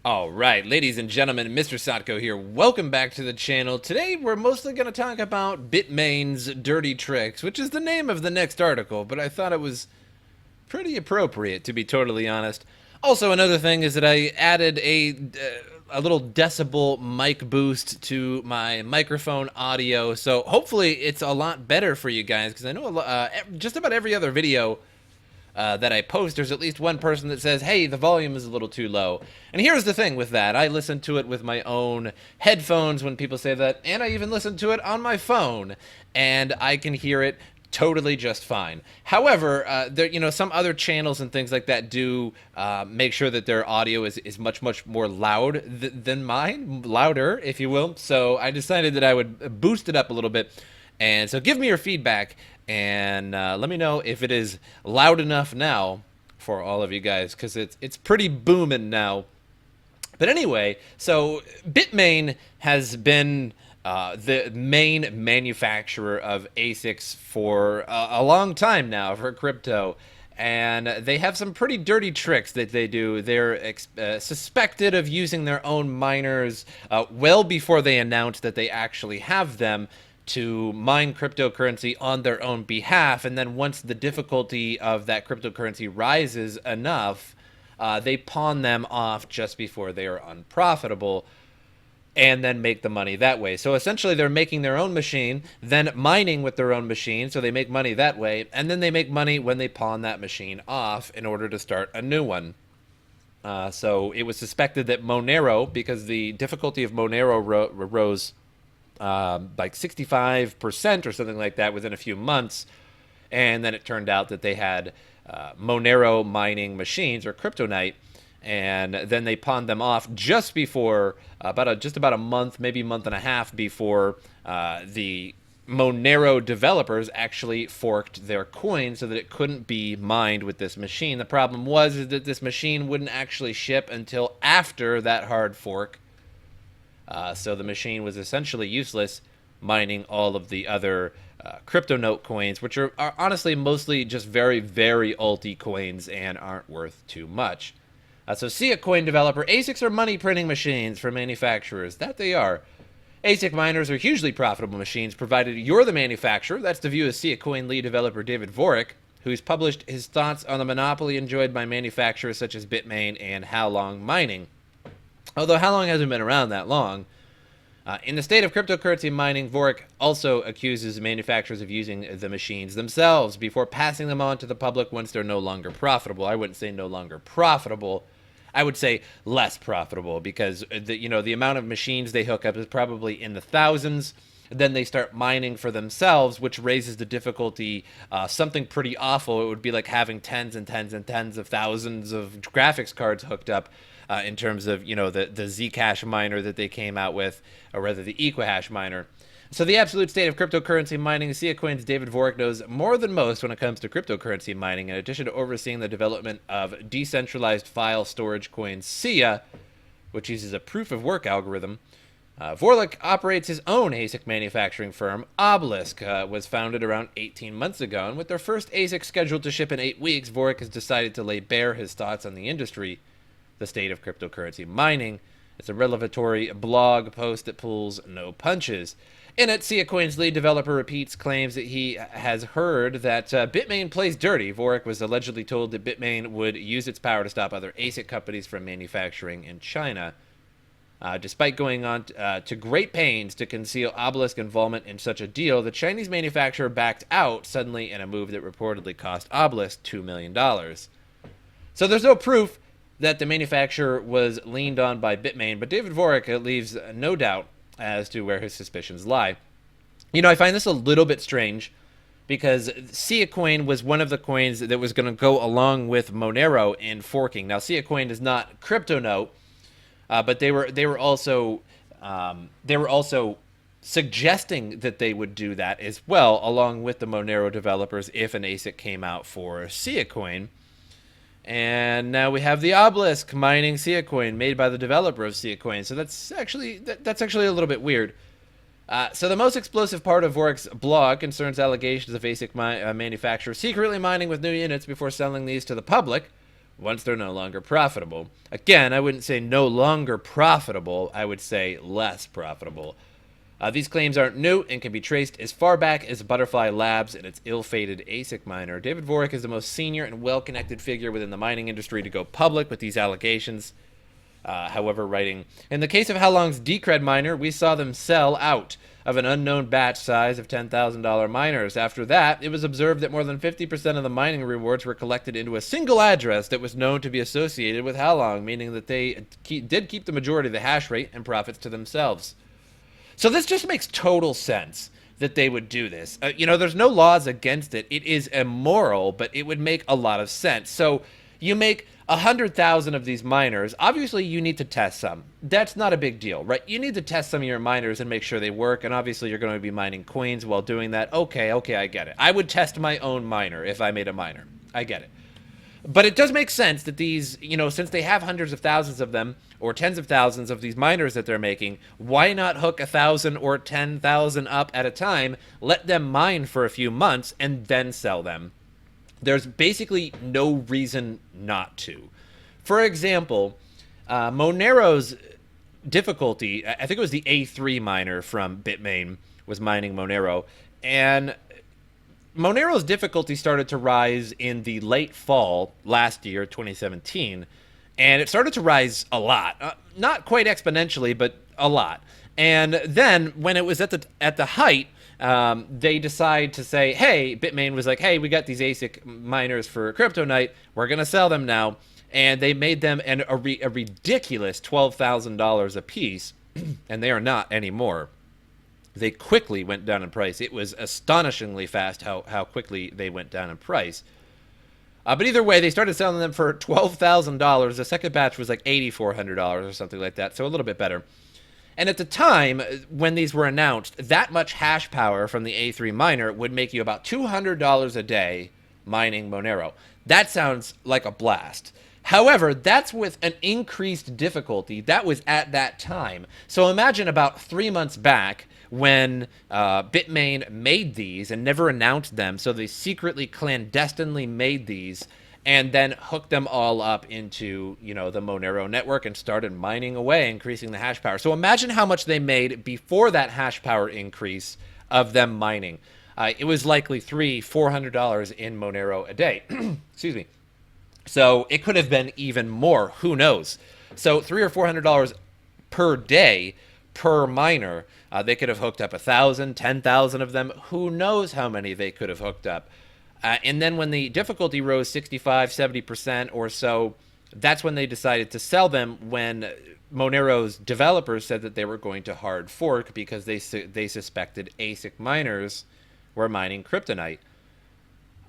All right, ladies and gentlemen, MrSotko here. Welcome back to the channel. Today, we're mostly going to talk about Bitmain's dirty tricks, which is the name of the next article, but I thought it was pretty appropriate, to be totally honest. Also, another thing is that I added a little decibel mic boost to my microphone audio, so hopefully it's a lot better for you guys, because I know just about every other video that I post, there's at least one person that says, hey, the volume is a little too low. And here's the thing with that. I listen to it with my own headphones when people say that, and I even listen to it on my phone, and I can hear it totally just fine. However, some other channels and things like that do make sure that their audio is much more loud than mine, louder, if you will. So I decided that I would boost it up a little bit. And so give me your feedback and let me know if it is loud enough now for all of you guys, because it's pretty booming now. But anyway, so Bitmain has been the main manufacturer of ASICs for a long time now for crypto. And they have some pretty dirty tricks that they do. They're suspected of using their own miners well before they announce that they actually have them to mine cryptocurrency on their own behalf. And then once the difficulty of that cryptocurrency rises enough, they pawn them off just before they are unprofitable and then make the money that way. So essentially they're making their own machine, then mining with their own machine, so they make money that way, and then they make money when they pawn that machine off in order to start a new one. So it was suspected that Monero, because the difficulty of Monero rose like 65% or something like that within a few months, and then it turned out that they had Monero mining machines, or Kryptonite, and then they pawned them off just before just about a month, maybe month and a half before the Monero developers actually forked their coin so that it couldn't be mined with this machine. The problem was that this machine wouldn't actually ship until after that hard fork. So the machine was essentially useless, mining all of the other crypto note coins, which are honestly mostly just very, very alty coins and aren't worth too much. So SIA coin developer, ASICs are money printing machines for manufacturers. That they are. ASIC miners are hugely profitable machines, provided you're the manufacturer. That's the view of SIA coin lead developer David Vorik, who's published his thoughts on the monopoly enjoyed by manufacturers such as Bitmain and How Long Mining. Although How Long hasn't been around that long. In the state of cryptocurrency mining, Vorik also accuses manufacturers of using the machines themselves before passing them on to the public once they're no longer profitable. I wouldn't say no longer profitable. I would say less profitable, because the amount of machines they hook up is probably in the thousands. Then they start mining for themselves, which raises the difficulty something pretty awful. It would be like having tens and tens and tens of thousands of graphics cards hooked up in terms of the Zcash miner that they came out with, or rather the Equihash miner. So the absolute state of cryptocurrency mining, SIA Coin's David Vorik knows more than most when it comes to cryptocurrency mining, in addition to overseeing the development of decentralized file storage coin SIA, which uses a proof-of-work algorithm. Vorik operates his own ASIC manufacturing firm. Obelisk was founded around 18 months ago, and with their first ASIC scheduled to ship in 8 weeks, Vorik has decided to lay bare his thoughts on the industry, the state of cryptocurrency mining. It's a revelatory blog post that pulls no punches. In it, SIA Coin's lead developer repeats claims that he has heard that Bitmain plays dirty. Vorik was allegedly told that Bitmain would use its power to stop other ASIC companies from manufacturing in China. Despite going on to great pains to conceal Obelisk involvement in such a deal, the Chinese manufacturer backed out suddenly in a move that reportedly cost Obelisk $2 million. So there's no proof that the manufacturer was leaned on by Bitmain, but David Vorik leaves no doubt as to where his suspicions lie. I find this a little bit strange, because SIA Coin was one of the coins that was going to go along with Monero in forking. Now, SIA Coin is not CryptoNote, but they were also suggesting that they would do that as well, along with the Monero developers, if an ASIC came out for SIA Coin. And now we have the Obelisk mining SIA Coin, made by the developer of SIA Coin. So that's actually a little bit weird. So the most explosive part of Vorik's blog concerns allegations of ASIC manufacturers secretly mining with new units before selling these to the public, once they're no longer profitable. Again, I wouldn't say no longer profitable, I would say less profitable. These claims aren't new and can be traced as far back as Butterfly Labs and its ill-fated ASIC miner. David Vorik is the most senior and well-connected figure within the mining industry to go public with these allegations. However, writing, in the case of How Long's Decred miner, we saw them sell out of an unknown batch size of $10,000 miners. After that, it was observed that more than 50% of the mining rewards were collected into a single address that was known to be associated with How Long, meaning that they did keep the majority of the hash rate and profits to themselves. So this just makes total sense that they would do this. There's no laws against it. It is immoral, but it would make a lot of sense. So you make 100,000 of these miners. Obviously, you need to test some. That's not a big deal, right? You need to test some of your miners and make sure they work, and obviously you're going to be mining coins while doing that. Okay, I get it. I would test my own miner if I made a miner. I get it. But it does make sense that these, since they have hundreds of thousands of them, or tens of thousands of these miners that they're making, why not hook 1,000 or 10,000 up at a time, let them mine for a few months, and then sell them? There's basically no reason not to. For example, Monero's difficulty, I think it was the A3 miner from Bitmain was mining Monero, and Monero's difficulty started to rise in the late fall last year, 2017, and it started to rise a lot. Not quite exponentially, but a lot. And then when it was at the height, they decide to say, hey, Bitmain was like, hey, we got these ASIC miners for Crypto Night. We're going to sell them now. And they made them a ridiculous $12,000 a piece, and they are not anymore. They quickly went down in price. It was astonishingly fast how quickly they went down in price. But either way, they started selling them for $12,000. The second batch was like $8,400 or something like that, so a little bit better. And at the time, when these were announced, that much hash power from the A3 miner would make you about $200 a day mining Monero. That sounds like a blast. However, that's with an increased difficulty. That was at that time. So imagine about 3 months back when Bitmain made these and never announced them. So they secretly, clandestinely made these and then hooked them all up into, the Monero network and started mining away, increasing the hash power. So imagine how much they made before that hash power increase of them mining. It was likely $300-$400 in Monero a day. Excuse me. So it could have been even more. Who knows? So $300 or $400 per day per miner. They could have hooked up 1,000, 10,000 of them. Who knows how many they could have hooked up? And then when the difficulty rose 65, 70% or so, that's when they decided to sell them, when Monero's developers said that they were going to hard fork because they suspected ASIC miners were mining kryptonite.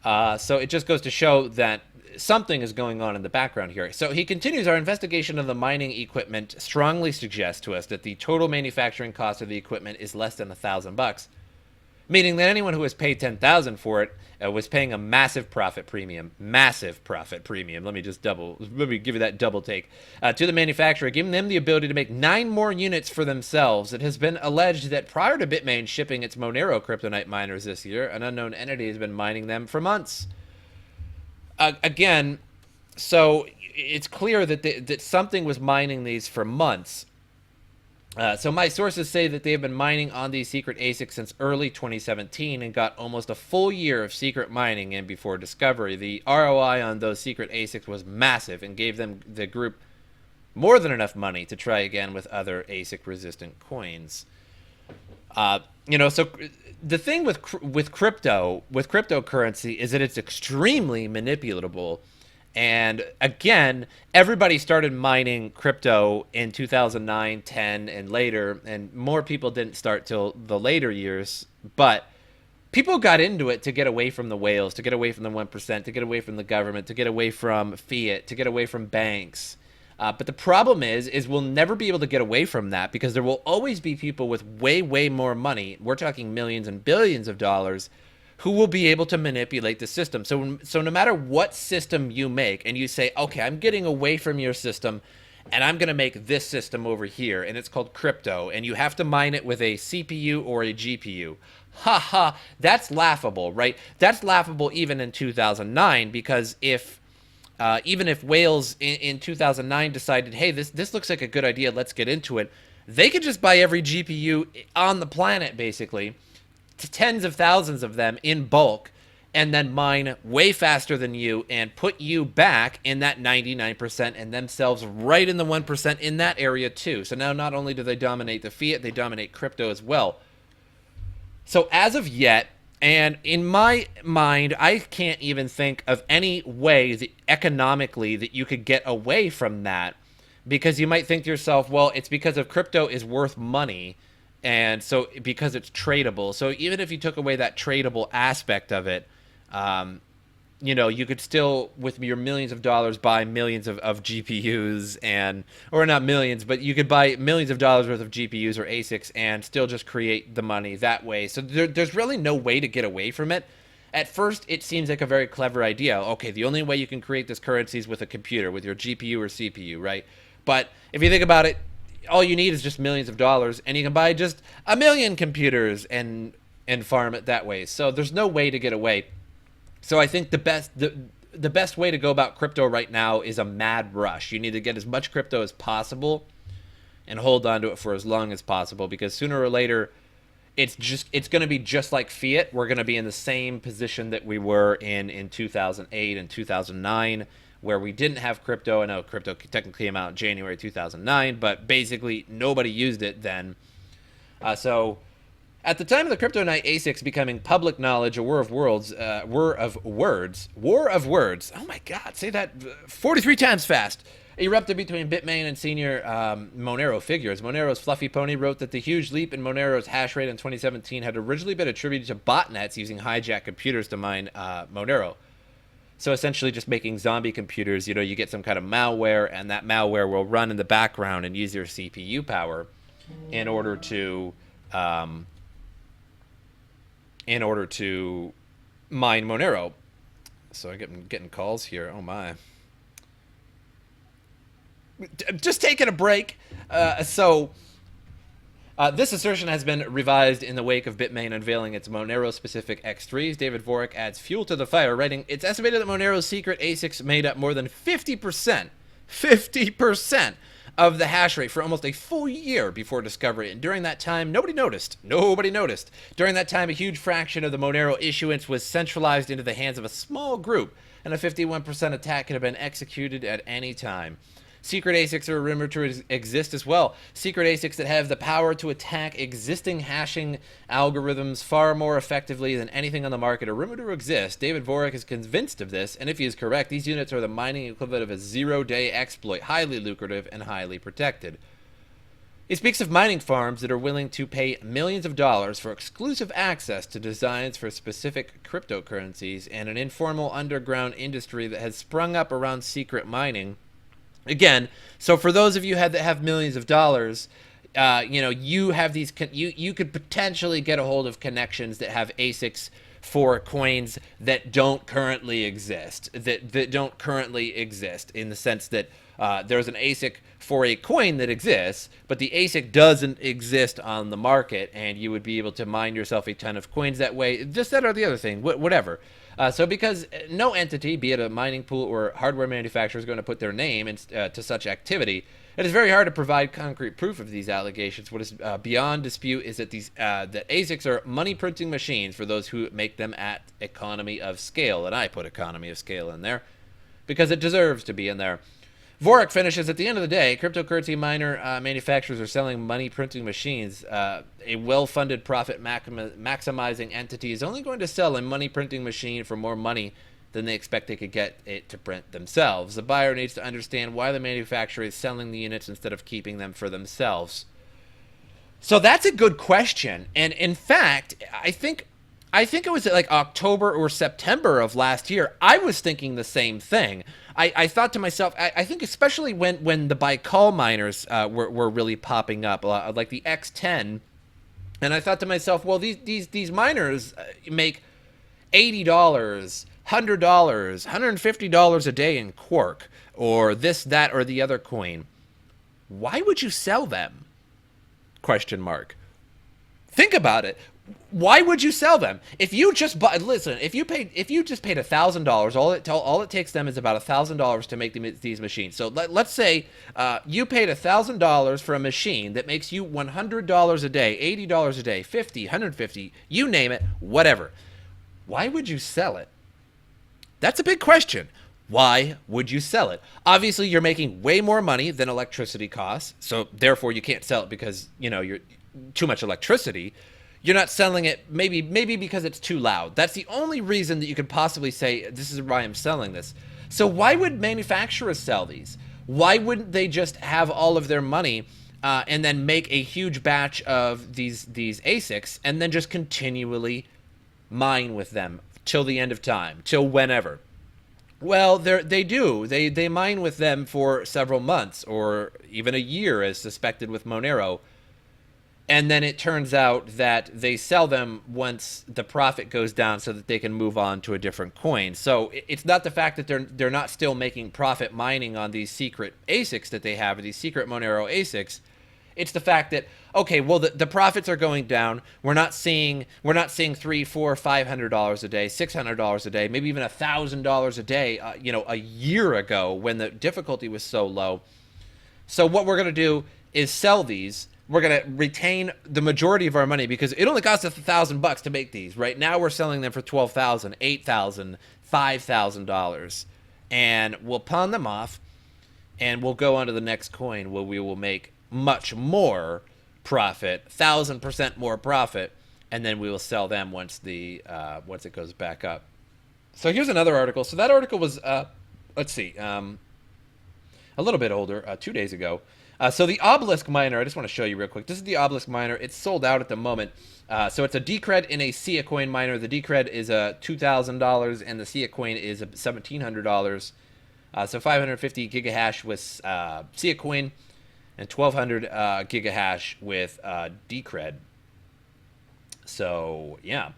So it just goes to show that something is going on in the background here. So he continues, our investigation of the mining equipment strongly suggests to us that the total manufacturing cost of the equipment is less than $1,000, meaning that anyone who has paid $10,000 for it was paying a massive profit premium. Massive profit premium. Let me give you that double take. To the manufacturer, giving them the ability to make 9 more units for themselves. It has been alleged that prior to Bitmain shipping its Monero kryptonite miners this year, an unknown entity has been mining them for months. Again, so it's clear that something was mining these for months. So my sources say that they have been mining on these secret ASICs since early 2017 and got almost a full year of secret mining in before discovery. The ROI on those secret ASICs was massive and gave them, the group, more than enough money to try again with other ASIC-resistant coins. So the thing with cryptocurrency is that it's extremely manipulatable. And again, everybody started mining crypto in 2009, 10, and later, and more people didn't start till the later years. But people got into it to get away from the whales, to get away from the 1%, to get away from the government, to get away from fiat, to get away from banks. But the problem is we'll never be able to get away from that because there will always be people with way, way more money. We're talking millions and billions of dollars who will be able to manipulate the system. So no matter what system you make and you say, okay, I'm getting away from your system and I'm going to make this system over here, and it's called crypto, and you have to mine it with a CPU or a GPU. That's laughable, right? That's laughable even in 2009, because if even if whales in 2009 decided, hey, this looks like a good idea, let's get into it, they could just buy every GPU on the planet, basically, to tens of thousands of them in bulk, and then mine way faster than you and put you back in that 99% and themselves right in the 1% in that area too. So now not only do they dominate the fiat, they dominate crypto as well. So as of yet, and in my mind, I can't even think of any way that economically that you could get away from that, because you might think to yourself, well, it's because of crypto is worth money, and so because it's tradable. So even if you took away that tradable aspect of it, you know, you could still, with your millions of dollars, buy millions of GPUs, and, or not millions, but you could buy millions of dollars worth of GPUs or ASICs and still just create the money that way. So there's really no way to get away from it. At first, it seems like a very clever idea. Okay, the only way you can create this currency is with a computer, with your GPU or CPU, right? But if you think about it, all you need is just millions of dollars, and you can buy just 1 million computers and farm it that way. So there's no way to get away. So I think the best way to go about crypto right now is a mad rush. You need to get as much crypto as possible and hold on to it for as long as possible, because sooner or later it's going to be just like fiat. We're going to be in the same position that we were in 2008 and 2009, where we didn't have crypto. I know crypto technically came out in January 2009, but basically nobody used it then. So at the time of the Crypto Night ASICs becoming public knowledge, a war of words. Oh my God, say that 43 times fast. Erupted between Bitmain and senior Monero figures. Monero's Fluffy Pony wrote that the huge leap in Monero's hash rate in 2017 had originally been attributed to botnets using hijacked computers to mine Monero. So essentially just making zombie computers. You know, you get some kind of malware, and that malware will run in the background and use your CPU power in order to mine Monero. So I'm getting calls here. Oh my. Just taking a break. This assertion has been revised in the wake of Bitmain unveiling its Monero-specific X3s. David Vorik adds fuel to the fire, writing, "It's estimated that Monero's secret ASICs made up more than 50% of the hash rate for almost a full year before discovery. And during that time, nobody noticed. During that time, a huge fraction of the Monero issuance was centralized into the hands of a small group, and a 51% attack could have been executed at any time." Secret ASICs are rumored to exist as well. Secret ASICs that have the power to attack existing hashing algorithms far more effectively than anything on the market are rumored to exist. David Vorik is convinced of this, and if he is correct, these units are the mining equivalent of a zero-day exploit, highly lucrative and highly protected. He speaks of mining farms that are willing to pay millions of dollars for exclusive access to designs for specific cryptocurrencies, and an informal underground industry that has sprung up around secret mining. Again, so for those of you that have millions of dollars, you know, you have these, you could potentially get a hold of connections that have ASICs for coins that don't currently exist, that don't currently exist, in the sense that there's an ASIC for a coin that exists, but the ASIC doesn't exist on the market, and you would be able to mine yourself a ton of coins that way. Just that or the other thing, whatever. So because no entity, be it a mining pool or hardware manufacturer, is going to put their name to such activity, it is very hard to provide concrete proof of these allegations. What is beyond dispute is that that ASICs are money printing machines for those who make them at economy of scale, and I put economy of scale in there because it deserves to be in there. Vorik finishes, "At the end of the day, cryptocurrency miner manufacturers are selling money printing machines. A well-funded profit maximizing entity is only going to sell a money printing machine for more money than they expect they could get it to print themselves. The buyer needs to understand why the manufacturer is selling the units instead of keeping them for themselves." So that's a good question. And in fact, I think it was like October or September of last year, I was thinking the same thing. I thought to myself, I think especially when the Baikal miners were really popping up, like the X10, and I thought to myself, well, these miners make $80, $100, $150 a day in Quark, or this, that, or the other coin. Why would you sell them? Question mark. Think about it. Why would you sell them if you just bought? Listen, if you just paid $1,000, all it takes them is about $1,000 to make these machines. So let's say you paid $1,000 for a machine that makes you $100 a day, $80 a day, 50, 150, you name it, whatever. Why would you sell it? That's a big question. Why would you sell it? Obviously, you're making way more money than electricity costs, so therefore you can't sell it because you're too much electricity. You're not selling it maybe because it's too loud. That's the only reason that you could possibly say this is why I'm selling this. So why would manufacturers sell these? Why wouldn't they just have all of their money and then make a huge batch of these ASICs and then just continually mine with them till the end of time, till whenever? Well, they do. They mine with them for several months or even a year, as suspected with Monero. And then it turns out that they sell them once the profit goes down so that they can move on to a different coin. So it's not the fact that they're not still making profit mining on these secret ASICs that they have, these secret Monero ASICs. It's the fact that, okay, well, the profits are going down. We're not seeing $300, $400, $500 a day, $600 a day, maybe even $1,000 a day, a year ago when the difficulty was so low. So what we're going to do is sell these. We're going to retain the majority of our money because it only costs us $1,000 to make these. Right now we're selling them for $12,000, $8,000, $5,000. And we'll pawn them off and we'll go on to the next coin where we will make much more profit, 1,000% more profit, and then we will sell them once it goes back up. So here's another article. So that article was, let's see, a little bit older, 2 days ago. So the Obelisk miner, I just want to show you real quick. This is the Obelisk miner. It's sold out at the moment. So it's a Decred in a Sia coin miner. The Decred is $2,000 and the Sia coin is $1,700. So 550 gigahash with Sia coin and 1,200 gigahash with Decred. So yeah.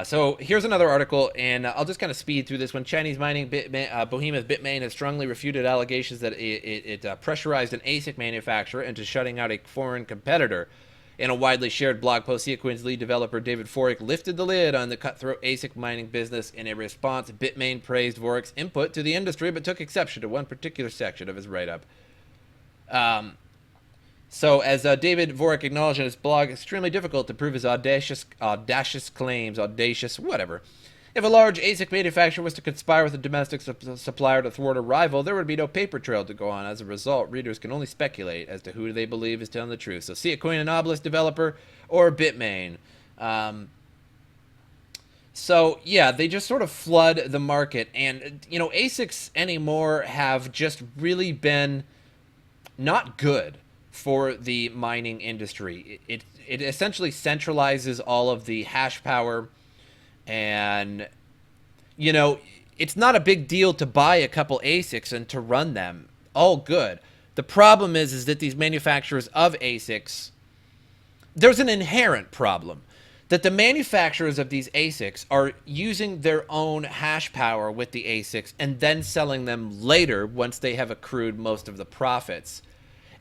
So here's another article, and I'll just kind of speed through this one. Chinese mining behemoth Bitmain has strongly refuted allegations that it pressurized an ASIC manufacturer into shutting out a foreign competitor. In a widely shared blog post, Litecoin's lead developer David Vorik lifted the lid on the cutthroat ASIC mining business. In a response, Bitmain praised Vorik's input to the industry, but took exception to one particular section of his write-up. So, as David Vorik acknowledged in his blog, extremely difficult to prove his audacious claims, whatever. If a large ASIC manufacturer was to conspire with a domestic supplier to thwart a rival, there would be no paper trail to go on. As a result, readers can only speculate as to who they believe is telling the truth. So, Litecoin, an Obelisk developer, or Bitmain. So, yeah, they just sort of flood the market. And, ASICs anymore have just really been not good for the mining industry. It essentially centralizes all of the hash power, and it's not a big deal to buy a couple ASICs and to run them. All good. The problem is that these manufacturers of ASICs, there's an inherent problem that the manufacturers of these ASICs are using their own hash power with the ASICs and then selling them later once they have accrued most of the profits.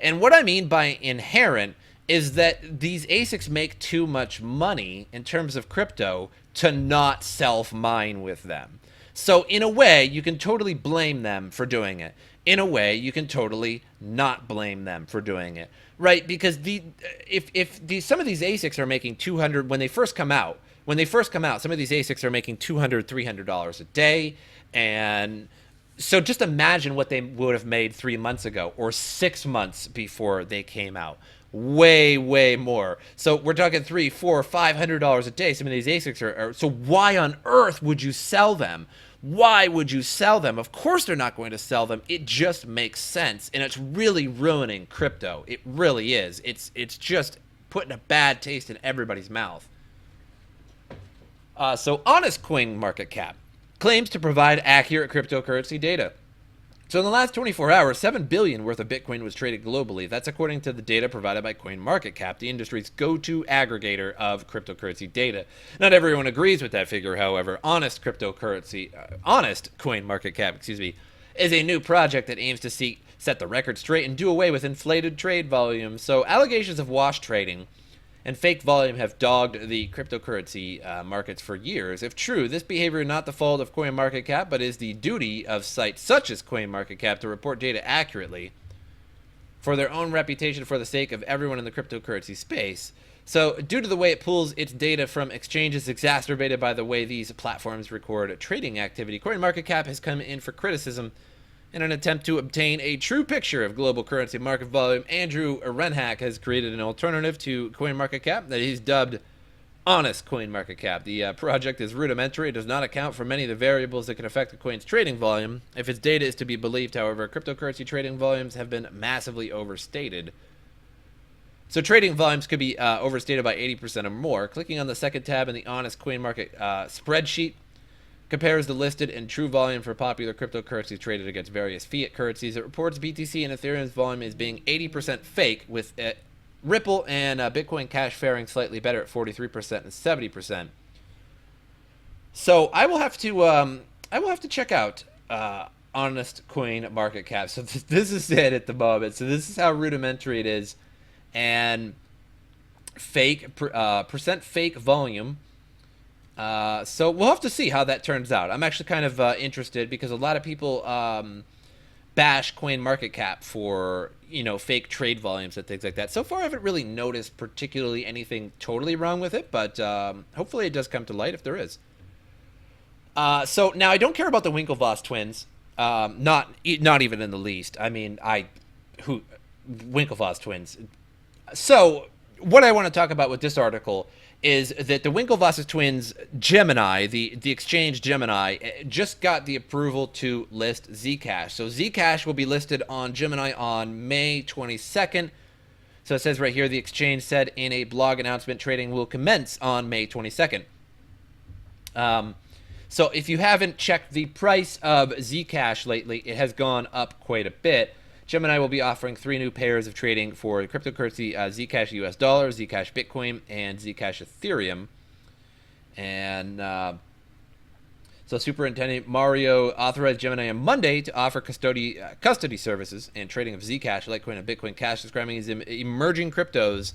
And what I mean by inherent is that these ASICs make too much money in terms of crypto to not self-mine with them. So in a way, you can totally blame them for doing it. In a way, you can totally not blame them for doing it, right? Because some of these ASICs are making 200 when they first come out. Some of these ASICs are making $200, $300 a day, and so just imagine what they would have made 3 months ago or 6 months before they came out. Way, way more. So we're talking $300, $400, $500 a day. Some of these ASICs are. So why on earth would you sell them? Why would you sell them? Of course they're not going to sell them. It just makes sense, and it's really ruining crypto. It really is. It's just putting a bad taste in everybody's mouth. So Honest Coin market cap claims to provide accurate cryptocurrency data. So in the last 24 hours, $7 billion worth of Bitcoin was traded globally. That's according to the data provided by CoinMarketCap, the industry's go-to aggregator of cryptocurrency data. Not everyone agrees with that figure, however. Honest CoinMarketCap, is a new project that aims to set the record straight and do away with inflated trade volumes. So allegations of wash trading and fake volume have dogged the cryptocurrency markets for years. If true, this behavior is not the fault of CoinMarketCap, but is the duty of sites such as CoinMarketCap to report data accurately for their own reputation, for the sake of everyone in the cryptocurrency space. So, due to the way it pulls its data from exchanges, exacerbated by the way these platforms record trading activity, CoinMarketCap has come in for criticism in an attempt to obtain a true picture of global currency market volume. Andrew Renhack has created an alternative to CoinMarketCap that he's dubbed Honest CoinMarketCap. The project is rudimentary. It does not account for many of the variables that can affect the coin's trading volume. If its data is to be believed, however, cryptocurrency trading volumes have been massively overstated. So trading volumes could be overstated by 80% or more. Clicking on the second tab in the Honest CoinMarket spreadsheet compares the listed and true volume for popular cryptocurrencies traded against various fiat currencies. It reports BTC and Ethereum's volume is being 80% fake, with Ripple and Bitcoin Cash faring slightly better at 43% and 70%. So I will have to check out Honest Coin Market Cap. So this is it at the moment. So this is how rudimentary it is, and fake percent fake volume. So we'll have to see how that turns out. I'm actually kind of interested, because a lot of people bash CoinMarketCap for, fake trade volumes and things like that. So far, I haven't really noticed particularly anything totally wrong with it, but hopefully it does come to light if there is. So now I don't care about the Winklevoss twins, not even in the least. I mean, Winklevoss twins. So what I want to talk about with this article is that the Winklevoss twins, Gemini, the exchange Gemini, just got the approval to list Zcash. So Zcash will be listed on Gemini on May 22nd. So it says right here, the exchange said in a blog announcement, trading will commence on May 22nd. So if you haven't checked the price of Zcash lately, it has gone up quite a bit. Gemini will be offering 3 new pairs of trading for cryptocurrency: Zcash US dollar, Zcash Bitcoin, and Zcash Ethereum. And so Superintendent Mario authorized Gemini on Monday to offer custody services and trading of Zcash, Litecoin, and Bitcoin Cash, describing these emerging cryptos.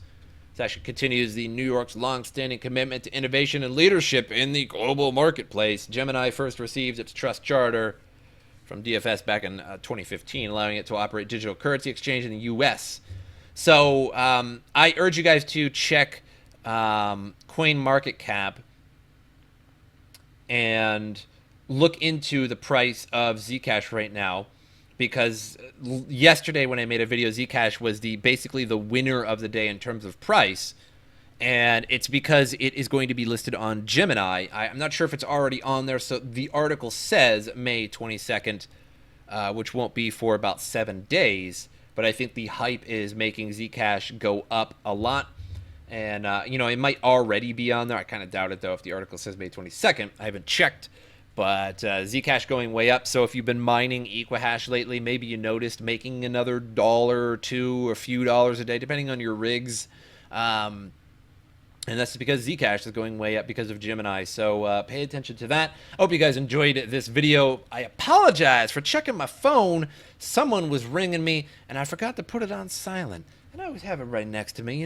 This actually continues the New York's long-standing commitment to innovation and leadership in the global marketplace. Gemini first received its trust charter from DFS back in 2015, allowing it to operate digital currency exchange in the U.S. So I urge you guys to check CoinMarketCap and look into the price of Zcash right now, because yesterday when I made a video, Zcash was basically the winner of the day in terms of price. And it's because it is going to be listed on Gemini. I'm not sure if it's already on there. So the article says May 22nd, which won't be for about 7 days. But I think the hype is making Zcash go up a lot. And, it might already be on there. I kind of doubt it, though, if the article says May 22nd. I haven't checked. But Zcash going way up. So if you've been mining Equihash lately, maybe you noticed making another $1 or $2, a few dollars a day, depending on your rigs. And that's because Zcash is going way up because of Gemini. So pay attention to that. I hope you guys enjoyed this video. I apologize for checking my phone. Someone was ringing me, and I forgot to put it on silent. And I always have it right next to me,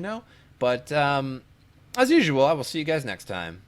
But as usual, I will see you guys next time.